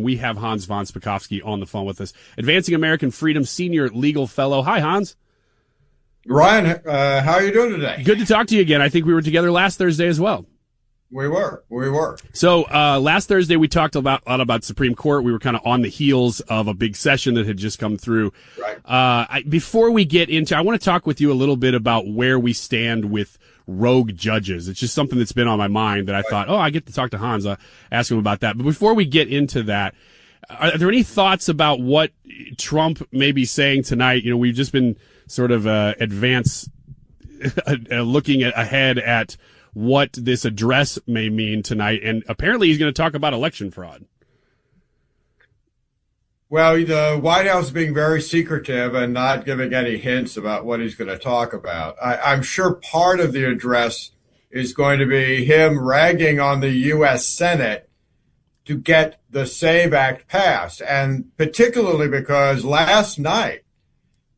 we have Hans von Spakovsky on the phone with us, Advancing American Freedom Senior Legal Fellow. Hi, Hans. Ryan, how are you doing today? Good to talk to you again. I think we were together last Thursday as well. We were. So last Thursday we talked a lot about Supreme Court. We were kind of on the heels of a big session that had just come through. Right. Before we get into, I want to talk with you a little bit about where we stand with rogue judges. It's just something that's been on my mind that I thought, I get to talk to Hans, ask him about that. But before we get into that, are there any thoughts about what Trump may be saying tonight? You know, we've just been sort of looking ahead at what this address may mean tonight, and apparently he's going to talk about election fraud. Well, the White House is being very secretive and not giving any hints about what he's going to talk about. I'm sure part of the address is going to be him ragging on the U.S. Senate to get the SAVE Act passed, and particularly because last night,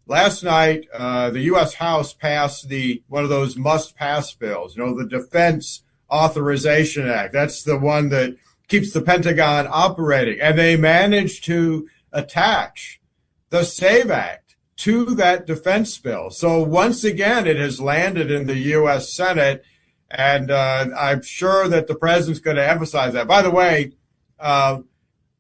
the U.S. House passed one of those must-pass bills, the Defense Authorization Act. That's the one that keeps the Pentagon operating. And they managed to attach the SAVE Act to that defense bill. So once again, it has landed in the U.S. Senate, and I'm sure that the president's going to emphasize that. By the way,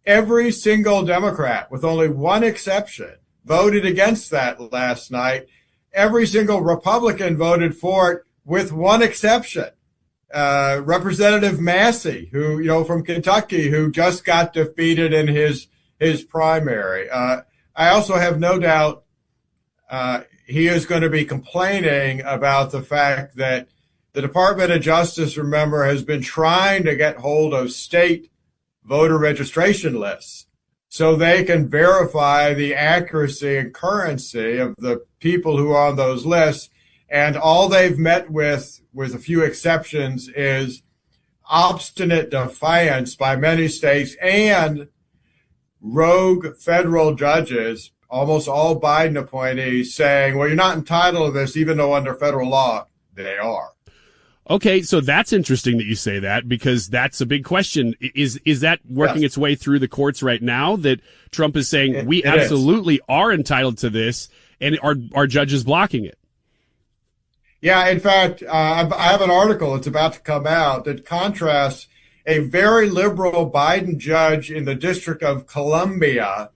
every single Democrat, with only one exception, voted against that last night. Every single Republican voted for it with one exception. Representative Massey, who, from Kentucky, who just got defeated in his primary. I also have no doubt he is going to be complaining about the fact that the Department of Justice, remember, has been trying to get hold of state voter registration lists so they can verify the accuracy and currency of the people who are on those lists. And all they've met with a few exceptions, is obstinate defiance by many states and rogue federal judges, almost all Biden appointees, saying, well, you're not entitled to this, even though under federal law they are. Okay, so that's interesting that you say that, because that's a big question. Is that working its way through the courts right now, that Trump is saying we absolutely are entitled to this, and are judges blocking it? Yeah, in fact, I have an article that's about to come out that contrasts a very liberal Biden judge in the District of Columbia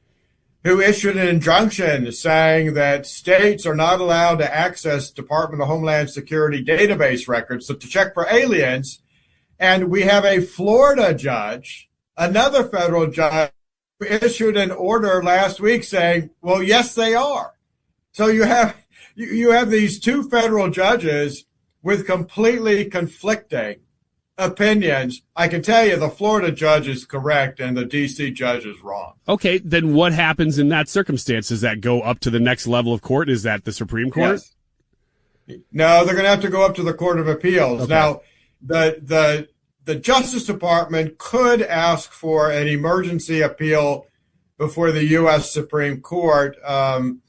who issued an injunction saying that states are not allowed to access Department of Homeland Security database records to check for aliens. And we have a Florida judge, another federal judge, who issued an order last week saying, well, yes, they are. So you have these two federal judges with completely conflicting opinions. I can tell you the Florida judge is correct and the D.C. judge is wrong. Okay, then what happens in that circumstance? Does that go up to the next level of court? Is that the Supreme Court? Yes. No, they're going to have to go up to the Court of Appeals. Okay. Now, the Justice Department could ask for an emergency appeal before the U.S. Supreme Court. Would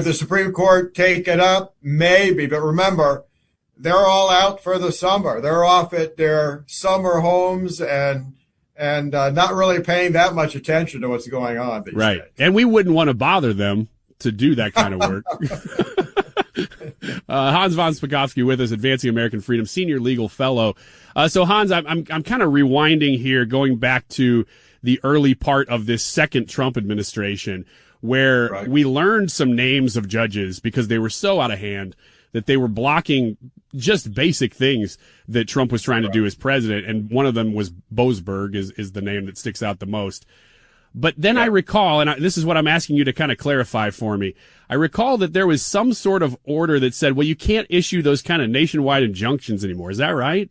the Supreme Court take it up? Maybe, but remember, they're all out for the summer. They're off at their summer homes and not really paying that much attention to what's going on these days. And we wouldn't want to bother them to do that kind of work. Hans von Spakovsky with us, Advancing American Freedom Senior Legal Fellow. So Hans, I'm kind of rewinding here, going back to the early part of this second Trump administration, where we learned some names of judges because they were so out of hand that they were blocking just basic things that Trump was trying to do as president. And one of them was Boasberg is the name that sticks out the most. But then I recall, and this is what I'm asking you to kind of clarify for me. I recall that there was some sort of order that said, well, you can't issue those kind of nationwide injunctions anymore. Is that right?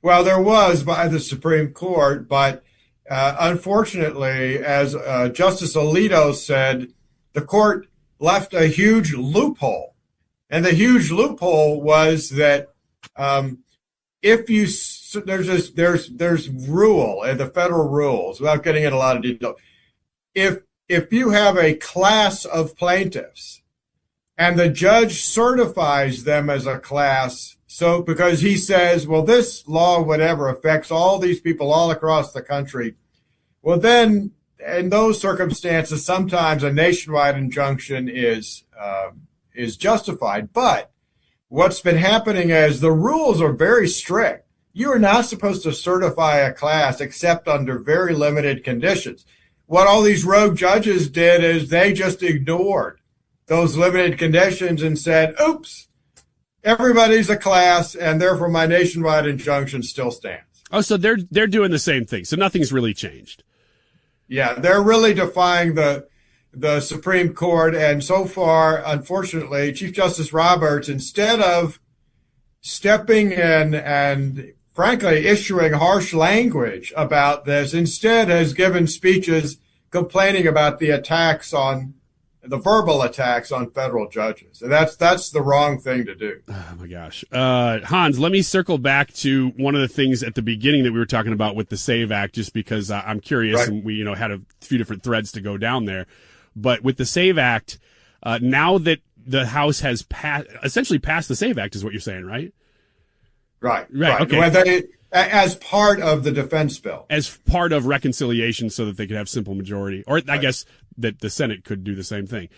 Well, there was by the Supreme Court, but unfortunately, as Justice Alito said, the court left a huge loophole. And the huge loophole was that there's rule in the federal rules, without getting into a lot of detail. If you have a class of plaintiffs and the judge certifies them as a class So, because he says, well, this law, whatever, affects all these people all across the country. Well, then, in those circumstances, sometimes a nationwide injunction is justified. But what's been happening is the rules are very strict. You are not supposed to certify a class except under very limited conditions. What all these rogue judges did is they just ignored those limited conditions and said, oops, everybody's a class, and therefore my nationwide injunction still stands. Oh, so they're doing the same thing. So nothing's really changed. Yeah, they're really defying the Supreme Court. And so far, unfortunately, Chief Justice Roberts, instead of stepping in and frankly issuing harsh language about this, instead has given speeches complaining about the verbal attacks on federal judges. And that's the wrong thing to do. Oh my gosh. Hans, let me circle back to one of the things at the beginning that we were talking about with the SAVE Act, just because I'm curious, right. And we, had a few different threads to go down there. But with the SAVE Act, now that the House has essentially passed the SAVE Act is what you're saying, right? Right. Okay. Well, as part of the defense bill. As part of reconciliation so that they could have simple majority. Or I guess that the Senate could do the same thing.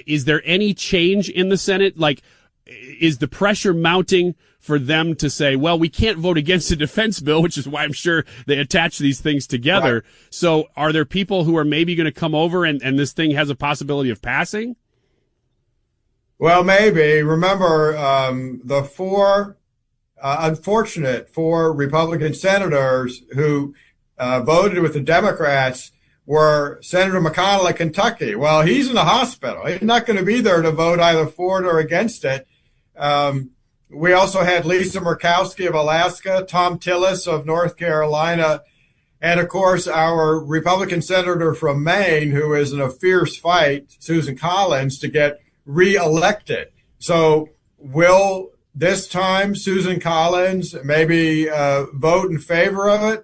Is there any change in the Senate? Like, is the pressure mounting for them to say, well, we can't vote against the defense bill, which is why I'm sure they attach these things together. Right. So are there people who are maybe going to come over and this thing has a possibility of passing? Well, maybe. Remember, the unfortunate four Republican senators who voted with the Democrats were Senator McConnell of Kentucky. Well, he's in the hospital. He's not going to be there to vote either for it or against it. We also had Lisa Murkowski of Alaska, Tom Tillis of North Carolina, and, of course, our Republican senator from Maine, who is in a fierce fight, Susan Collins, to get reelected. So will this time Susan Collins maybe vote in favor of it?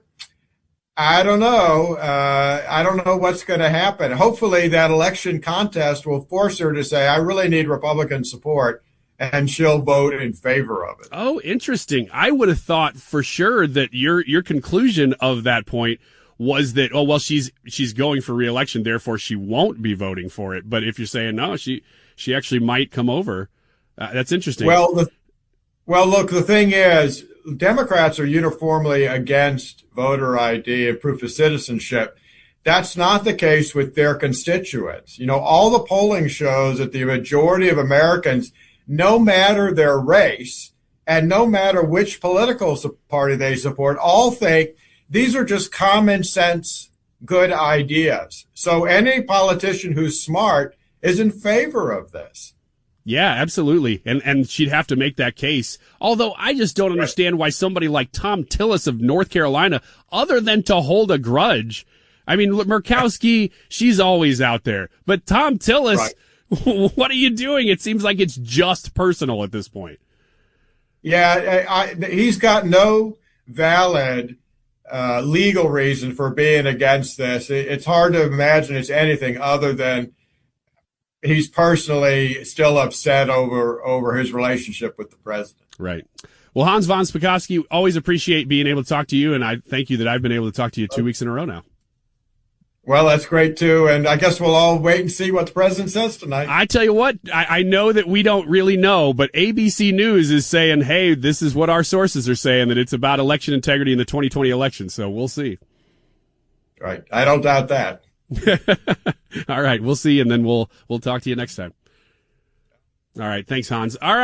I don't know. I don't know what's going to happen. Hopefully that election contest will force her to say, I really need Republican support, and she'll vote in favor of it. Oh, interesting. I would have thought for sure that your conclusion of that point was that, oh, well, she's going for re-election, therefore she won't be voting for it. But if you're saying, no, she actually might come over, that's interesting. Well, look, the thing is, Democrats are uniformly against voter ID and proof of citizenship. That's not the case with their constituents. All the polling shows that the majority of Americans, no matter their race and no matter which political party they support, all think these are just common sense, good ideas. So any politician who's smart is in favor of this. Yeah, absolutely. And she'd have to make that case. Although I just don't understand why somebody like Tom Tillis of North Carolina, other than to hold a grudge. I mean, Murkowski, she's always out there. But Tom Tillis, what are you doing? It seems like it's just personal at this point. Yeah, he's got no valid legal reason for being against this. It's hard to imagine it's anything other than he's personally still upset over his relationship with the president. Right. Well, Hans von Spakovsky, always appreciate being able to talk to you, and I thank you that I've been able to talk to you 2 weeks in a row now. Well, that's great, too, and I guess we'll all wait and see what the president says tonight. I tell you what, I know that we don't really know, but ABC News is saying, hey, this is what our sources are saying, that it's about election integrity in the 2020 election, so we'll see. Right. I don't doubt that. All right, we'll see, and then we'll talk to you next time. All right, thanks, Hans. All right.